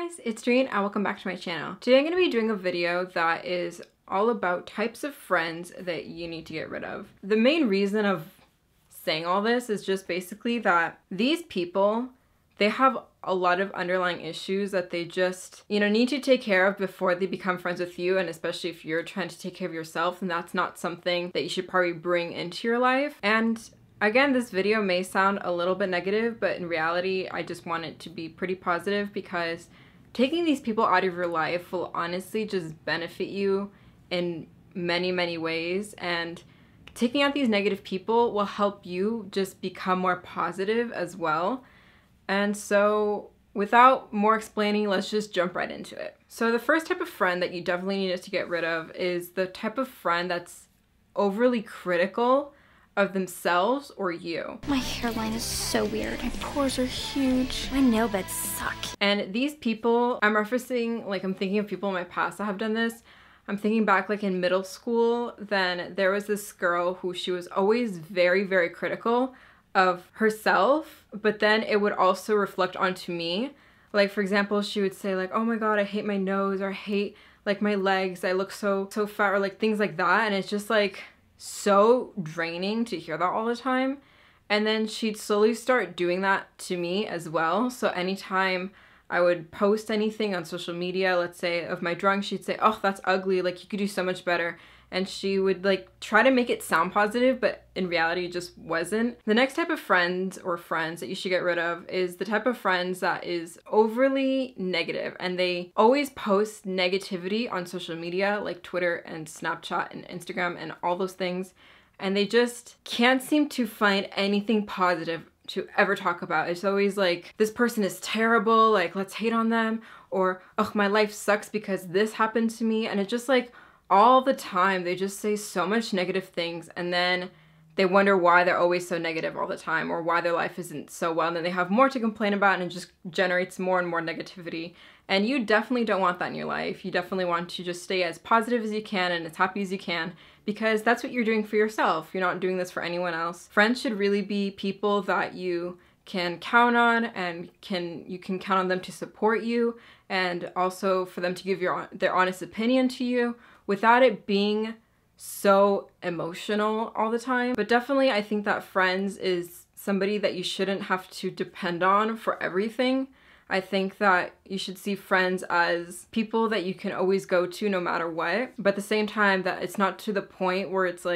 guys, it's Doreen and welcome back to my channel. Today I'm going to be doing a video that is all about types of friends that you need to get rid of. The main reason of saying all this is just basically that these people, they have a lot of underlying issues that they just, need to take care of before they become friends with you, and especially if you're trying to take care of yourself, then that's not something that you should probably bring into your life. And again, this video may sound a little bit negative, but in reality, I just want it to be pretty positive because taking these people out of your life will honestly just benefit you in many, many ways. And taking out these negative people will help you just become more positive as well. And so without more explaining, let's just jump right into it. So the first type of friend that you definitely need to get rid of is the type of friend that's overly critical of themselves or you. My hairline is so weird. My pores are huge. My nail beds suck. And these people, I'm referencing, I'm thinking of people in my past that have done this. I'm thinking back in middle school, then there was this girl who she was always very, very critical of herself, but then it would also reflect onto me. For example, she would say oh my god, I hate my nose, or I hate my legs, I look so fat, or things like that. And it's just so draining to hear that all the time. And then she'd slowly start doing that to me as well. So anytime I would post anything on social media, let's say of my drawing, she'd say, oh, that's ugly, you could do so much better. And she would try to make it sound positive, but in reality it just wasn't. The next type of friends that you should get rid of is the type of friends that is overly negative, and they always post negativity on social media like Twitter and Snapchat and Instagram and all those things, and they just can't seem to find anything positive to ever talk about. It's always this person is terrible, let's hate on them, or oh, my life sucks because this happened to me. And it's just all the time they just say so much negative things, and then they wonder why they're always so negative all the time, or why their life isn't so well, and then they have more to complain about, and it just generates more and more negativity. And you definitely don't want that in your life. You definitely want to just stay as positive as you can and as happy as you can, because that's what you're doing for yourself. You're not doing this for anyone else. Friends should really be people that you can count on, and you can count on them to support you, and also for them to give their honest opinion to you without it being so emotional all the time. But definitely I think that friends is somebody that you shouldn't have to depend on for everything. I think that you should see friends as people that you can always go to no matter what, but at the same time that it's not to the point where it's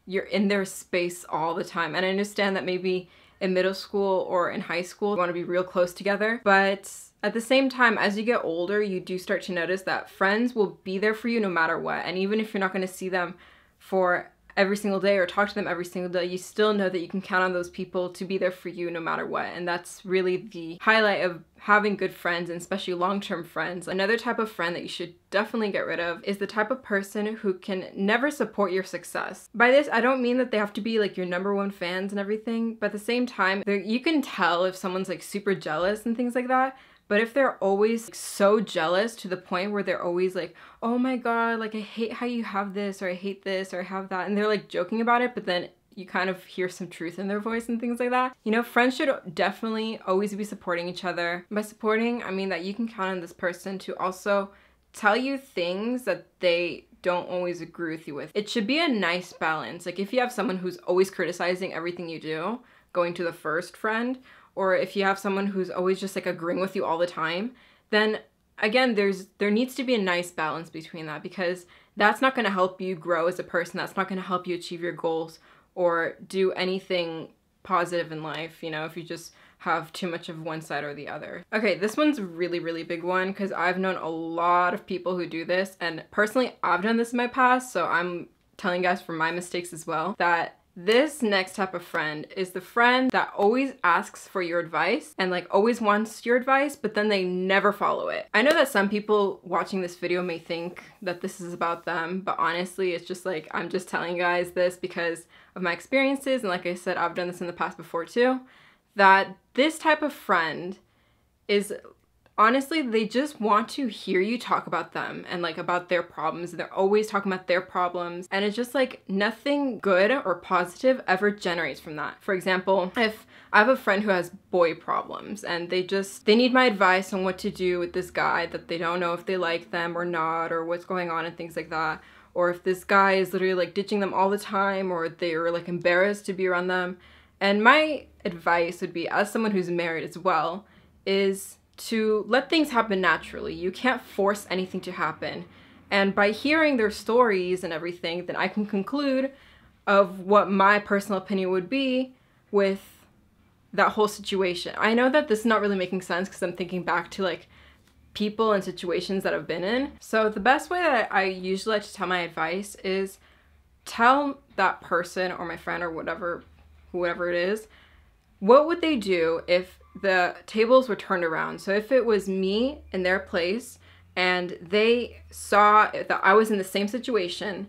you're in their space all the time. And I understand that maybe in middle school or in high school you want to be real close together, but at the same time, as you get older, you do start to notice that friends will be there for you no matter what. And even if you're not going to see them for every single day or talk to them every single day, you still know that you can count on those people to be there for you no matter what. And that's really the highlight of having good friends, and especially long-term friends. Another type of friend that you should definitely get rid of is the type of person who can never support your success. By this, I don't mean that they have to be your #1 fans and everything, but at the same time, you can tell if someone's super jealous and things like that. But if they're always so jealous to the point where they're always oh my god, I hate how you have this, or I hate this, or I have that, and they're joking about it, but then you kind of hear some truth in their voice and things like that. Friends should definitely always be supporting each other. By supporting, I mean that you can count on this person to also tell you things that they don't always agree with you with. It should be a nice balance. If you have someone who's always criticizing everything you do, going to the first friend, or if you have someone who's always just agreeing with you all the time, then again, there needs to be a nice balance between that, because that's not going to help you grow as a person. That's not going to help you achieve your goals or do anything positive in life, if you just have too much of one side or the other. Okay, this one's a really, really big one, because I've known a lot of people who do this, and personally, I've done this in my past, so I'm telling you guys from my mistakes as well, that this next type of friend is the friend that always asks for your advice and always wants your advice, but then they never follow it. I know that some people watching this video may think that this is about them, but honestly, it's just I'm just telling you guys this because of my experiences, and like I said, I've done this in the past before too, that this type of friend is honestly, they just want to hear you talk about them and like about their problems. They're always talking about their problems. And it's just like nothing good or positive ever generates from that. For example, if I have a friend who has boy problems and they need my advice on what to do with this guy that they don't know if they like them or not, or what's going on and things like that. Or if this guy is literally like ditching them all the time, or they're like embarrassed to be around them. And my advice would be, as someone who's married as well, is to let things happen naturally. You can't force anything to happen. And by hearing their stories and everything, then I can conclude of what my personal opinion would be with that whole situation. I know that this is not really making sense because I'm thinking back to like people and situations that I've been in. So the best way that I usually like to tell my advice is tell that person or my friend or whoever it is, what would they do if the tables were turned around? So if it was me in their place and they saw that I was in the same situation,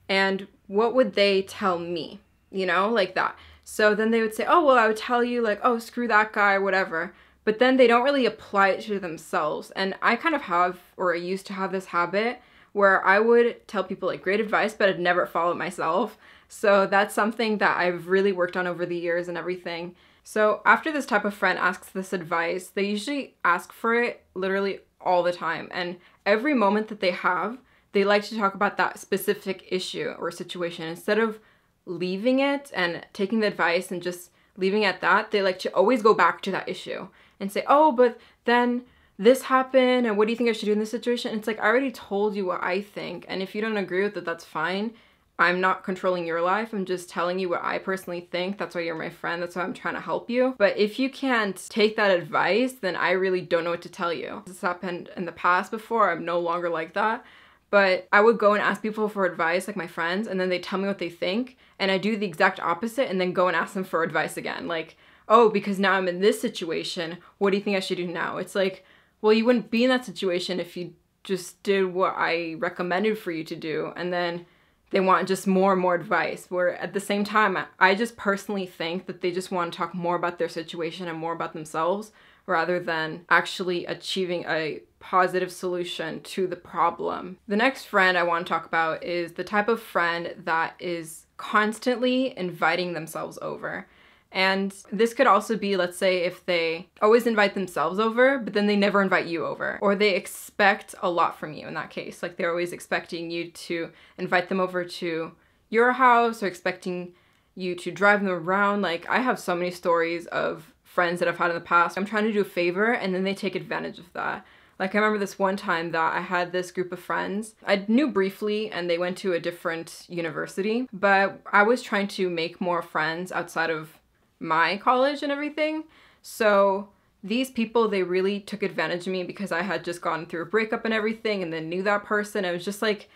and what would they tell me? You know, like that. So then they would say, oh, well, I would tell you like, oh, screw that guy, whatever. But then they don't really apply it to themselves. And I kind of have, or I used to have this habit where I would tell people like great advice, but I'd never follow it myself. So that's something that I've really worked on over the years and everything. So after this type of friend asks this advice, they usually ask for it literally all the time. And every moment that they have, they like to talk about that specific issue or situation. Instead of leaving it and taking the advice and just leaving it at that, they like to always go back to that issue and say, oh, but then this happened, and what do you think I should do in this situation? And it's like, I already told you what I think, and if you don't agree with it, that's fine. I'm not controlling your life. I'm just telling you what I personally think. That's why you're my friend. That's why I'm trying to help you. But if you can't take that advice, then I really don't know what to tell you. This happened in the past before. I'm no longer like that. But I would go and ask people for advice, like my friends, and then they tell me what they think. And I do the exact opposite and then go and ask them for advice again. Like, oh, because now I'm in this situation, what do you think I should do now? It's like, well, you wouldn't be in that situation if you just did what I recommended for you to do. And then they want just more and more advice, where at the same time, I just personally think that they just want to talk more about their situation and more about themselves rather than actually achieving a positive solution to the problem. The next friend I want to talk about is the type of friend that is constantly inviting themselves over. And this could also be, let's say, if they always invite themselves over, but then they never invite you over. Or they expect a lot from you in that case. Like they're always expecting you to invite them over to your house or expecting you to drive them around. Like I have so many stories of friends that I've had in the past. I'm trying to do a favor and then they take advantage of that. Like I remember this one time that I had this group of friends. I knew briefly and they went to a different university, but I was trying to make more friends outside of my college and everything. So these people, they really took advantage of me because I had just gone through a breakup and everything and then knew that person. It was just like,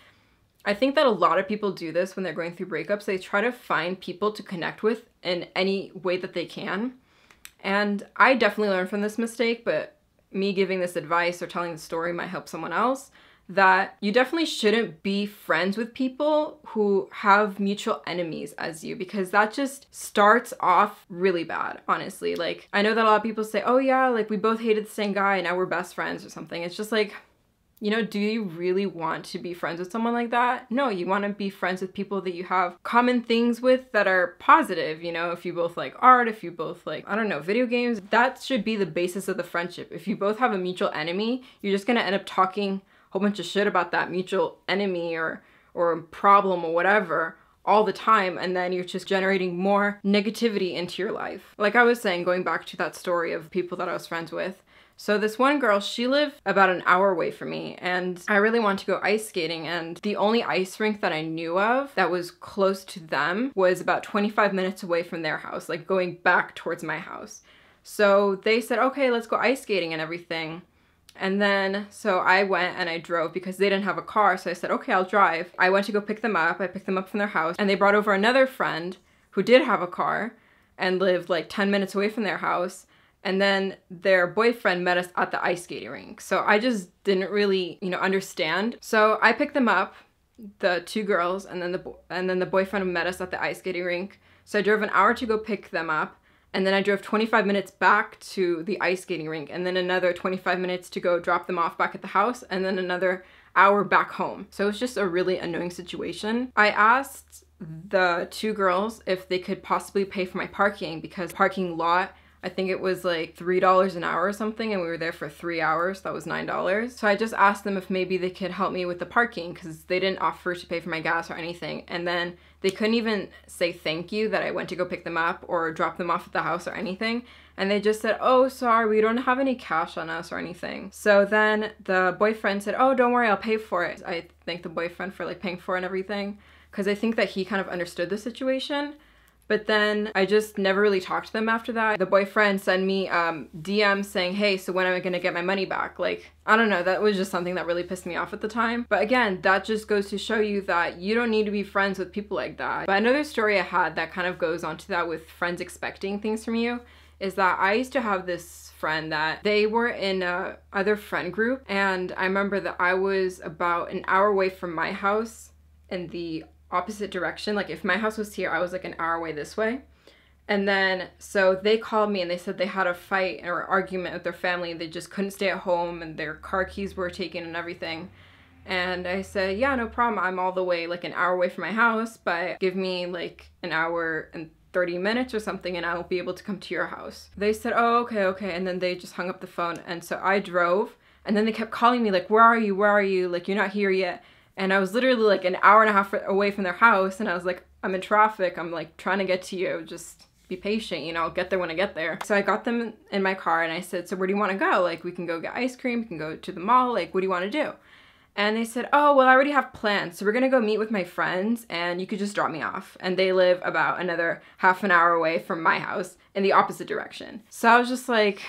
I think that a lot of people do this when they're going through breakups. They try to find people to connect with in any way that they can. And I definitely learned from this mistake, but me giving this advice or telling the story might help someone else, that you definitely shouldn't be friends with people who have mutual enemies as you, because that just starts off really bad, honestly. Like, I know that a lot of people say, oh yeah, like we both hated the same guy and now we're best friends or something. It's just like, you know, do you really want to be friends with someone like that? No, you want to be friends with people that you have common things with that are positive. You know, if you both like art, if you both like, I don't know, video games, that should be the basis of the friendship. If you both have a mutual enemy, you're just going to end up talking whole bunch of shit about that mutual enemy or problem or whatever all the time, and then you're just generating more negativity into your life. Like I was saying, going back to that story of people that I was friends with. So this one girl, she lived about an hour away from me, and I really wanted to go ice skating, and the only ice rink that I knew of that was close to them was about 25 minutes away from their house, like going back towards my house. So they said, okay, let's go ice skating and everything. And then, so I went and I drove because they didn't have a car. So I said, okay, I'll drive. I went to go pick them up. I picked them up from their house and they brought over another friend who did have a car and lived like 10 minutes away from their house. And then their boyfriend met us at the ice skating rink. So I just didn't really, you know, understand. So I picked them up, the two girls, and then the boyfriend met us at the ice skating rink. So I drove an hour to go pick them up. And then I drove 25 minutes back to the ice skating rink, and then another 25 minutes to go drop them off back at the house, and then another hour back home. So it's just a really annoying situation. I asked the two girls if they could possibly pay for my parking, because parking lot, I think it was like $3 an hour or something, and we were there for 3 hours. That was $9. So I just asked them if maybe they could help me with the parking, because they didn't offer to pay for my gas or anything. And then they couldn't even say thank you that I went to go pick them up or drop them off at the house or anything. And they just said, oh, sorry, we don't have any cash on us or anything. So then the boyfriend said, oh, don't worry, I'll pay for it. I thanked the boyfriend for like paying for it and everything, because I think that he kind of understood the situation. But then I just never really talked to them after that. The boyfriend sent me DMs saying, hey, so when am I gonna get my money back? Like, I don't know, that was just something that really pissed me off at the time. But again, that just goes to show you that you don't need to be friends with people like that. But another story I had that kind of goes on to that with friends expecting things from you is that I used to have this friend that they were in a other friend group, and I remember that I was about an hour away from my house in the opposite direction. Like if my house was here, I was like an hour away this way. And then so they called me and they said they had a fight or argument with their family. They just couldn't stay at home and their car keys were taken and everything. And I said, yeah, no problem, I'm all the way like an hour away from my house, but give me like an hour and 30 minutes or something and I'll be able to come to your house. They said, oh, okay. And then they just hung up the phone. And so I drove, and then they kept calling me like, where are you, like you're not here yet. And I was literally like an hour and a half away from their house, and I was like, I'm in traffic, I'm like trying to get to you, just be patient, you know, I'll get there when I get there. So I got them in my car and I said, so where do you want to go? Like we can go get ice cream, we can go to the mall, like what do you want to do? And they said, oh, well, I already have plans, so we're gonna go meet with my friends and you could just drop me off. And they live about another half an hour away from my house in the opposite direction. So I was just like,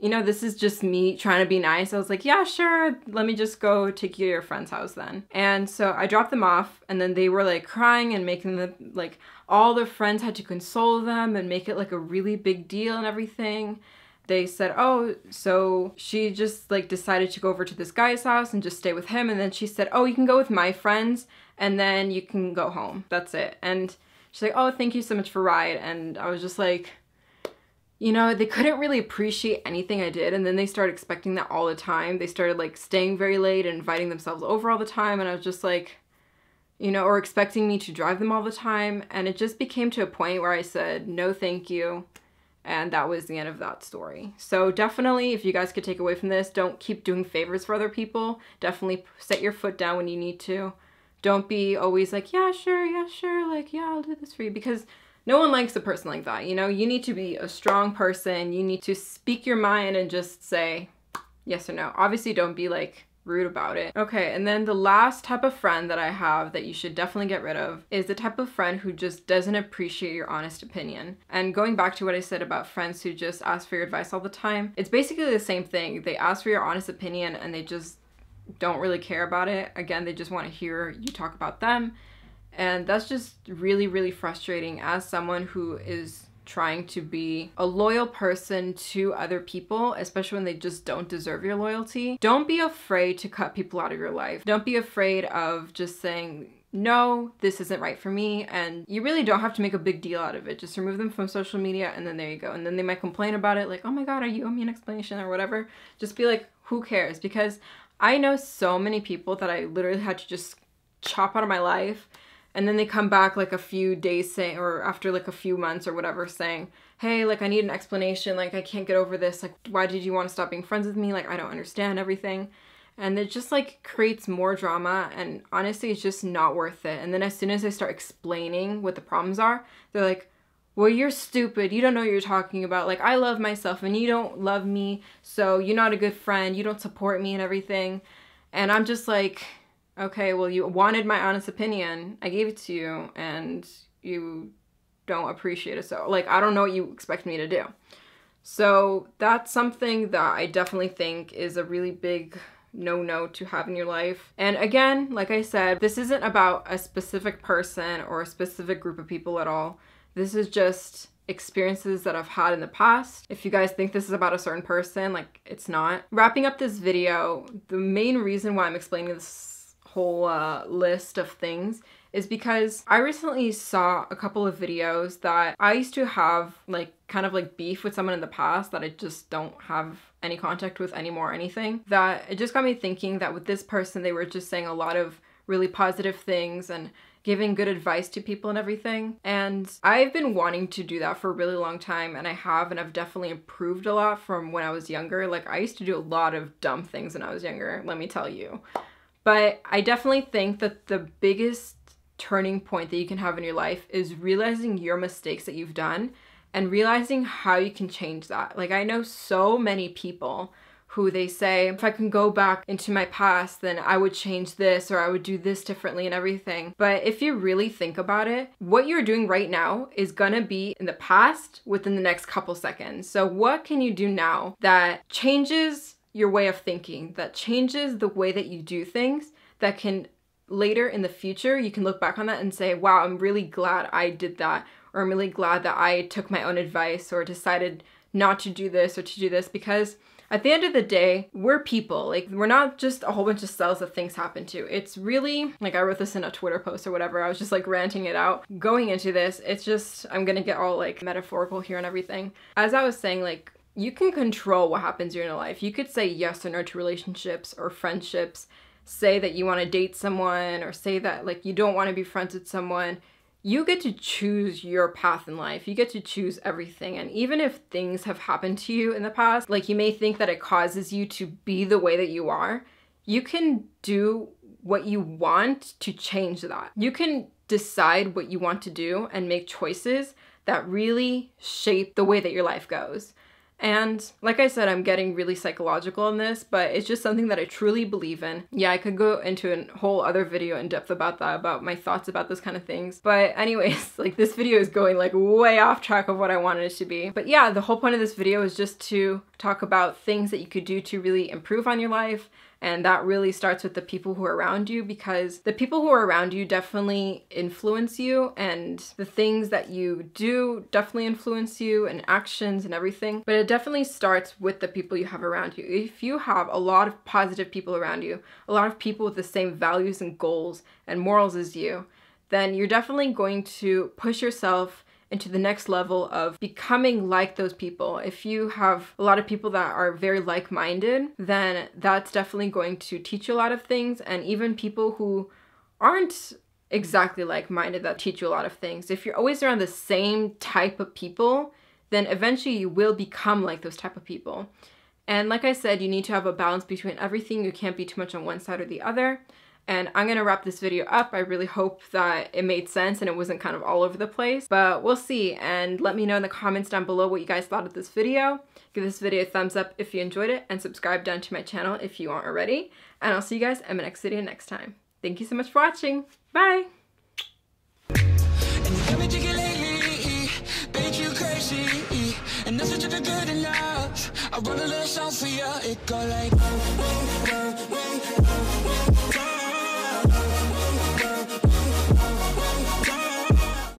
you know, this is just me trying to be nice. I was like, yeah, sure, let me just go take you to your friend's house then. And so I dropped them off, and then they were like crying and making the, like all their friends had to console them and make it like a really big deal and everything. They said, oh, so she just like decided to go over to this guy's house and just stay with him. And then she said, oh, you can go with my friends and then you can go home. That's it. And she's like, oh, thank you so much for ride. And I was just like, you know, they couldn't really appreciate anything I did, and then they started expecting that all the time. They started like staying very late and inviting themselves over all the time, and I was just like, you know, or expecting me to drive them all the time, and it just became to a point where I said, no thank you, and that was the end of that story. So definitely, if you guys could take away from this, don't keep doing favors for other people. Definitely set your foot down when you need to. Don't be always like, yeah, sure, like, yeah, I'll do this for you, because no one likes a person like that, you know? You need to be a strong person. You need to speak your mind and just say yes or no. Obviously, don't be like rude about it. Okay, and then the last type of friend that I have that you should definitely get rid of is the type of friend who just doesn't appreciate your honest opinion. And going back to what I said about friends who just ask for your advice all the time, it's basically the same thing. They ask for your honest opinion and they just don't really care about it. Again, they just want to hear you talk about them. And that's just really, really frustrating as someone who is trying to be a loyal person to other people, especially when they just don't deserve your loyalty. Don't be afraid to cut people out of your life. Don't be afraid of just saying, no, this isn't right for me. And you really don't have to make a big deal out of it. Just remove them from social media and then there you go. And then they might complain about it like, oh my God, you owe me an explanation or whatever. Just be like, who cares? Because I know so many people that I literally had to just chop out of my life. And then they come back like a few days saying, or after like a few months or whatever, saying, hey, like I need an explanation, like I can't get over this, like why did you want to stop being friends with me, like I don't understand everything. And it just like creates more drama, and honestly it's just not worth it. And then as soon as I start explaining what the problems are, they're like, well, you're stupid, you don't know what you're talking about, like I love myself and you don't love me, so you're not a good friend, you don't support me and everything. And I'm just like, okay, well, you wanted my honest opinion. I gave it to you and you don't appreciate it. So like, I don't know what you expect me to do. So that's something that I definitely think is a really big no to have in your life. And again, like I said, this isn't about a specific person or a specific group of people at all. This is just experiences that I've had in the past. If you guys think this is about a certain person, like it's not. Wrapping up this video, the main reason why I'm explaining this whole list of things is because I recently saw a couple of videos that I used to have like kind of like beef with someone in the past that I just don't have any contact with anymore or anything. That it just got me thinking that with this person, they were just saying a lot of really positive things and giving good advice to people and everything. And I've been wanting to do that for a really long time, and I've definitely improved a lot from when I was younger. Like I used to do a lot of dumb things when I was younger, let me tell you. But I definitely think that the biggest turning point that you can have in your life is realizing your mistakes that you've done and realizing how you can change that. Like I know so many people who they say, if I can go back into my past, then I would change this or I would do this differently and everything. But if you really think about it, what you're doing right now is gonna be in the past within the next couple seconds. So what can you do now that changes your way of thinking, that changes the way that you do things, that can later in the future, you can look back on that and say, wow, I'm really glad I did that, or I'm really glad that I took my own advice or decided not to do this or to do this, because at the end of the day, we're people. Like, we're not just a whole bunch of cells that things happen to. It's really, like I wrote this in a Twitter post or whatever, I was just like ranting it out. Going into this, it's just, I'm gonna get all like metaphorical here and everything. As I was saying, like, you can control what happens in your life. You could say yes or no to relationships or friendships, say that you wanna date someone, or say that like you don't wanna be friends with someone. You get to choose your path in life. You get to choose everything. And even if things have happened to you in the past, like you may think that it causes you to be the way that you are, you can do what you want to change that. You can decide what you want to do and make choices that really shape the way that your life goes. And like I said, I'm getting really psychological in this, but it's just something that I truly believe in. Yeah, I could go into a whole other video in depth about that, about my thoughts about those kind of things. But anyways, like this video is going like way off track of what I wanted it to be. But yeah, the whole point of this video is just to talk about things that you could do to really improve on your life. And that really starts with the people who are around you, because the people who are around you definitely influence you, and the things that you do definitely influence you, and actions and everything. But it definitely starts with the people you have around you. If you have a lot of positive people around you, a lot of people with the same values and goals and morals as you, then you're definitely going to push yourself into the next level of becoming like those people. If you have a lot of people that are very like-minded, then that's definitely going to teach you a lot of things. And even people who aren't exactly like-minded, that teach you a lot of things. If you're always around the same type of people, then eventually you will become like those type of people. And like I said, you need to have a balance between everything. You can't be too much on one side or the other. And I'm gonna wrap this video up. I really hope that it made sense and it wasn't kind of all over the place, but we'll see. And let me know in the comments down below what you guys thought of this video. Give this video a thumbs up if you enjoyed it, and subscribe down to my channel if you aren't already. And I'll see you guys in my next video next time. Thank you so much for watching. Bye! And that's just good enough. I wrote a little song for you. It go like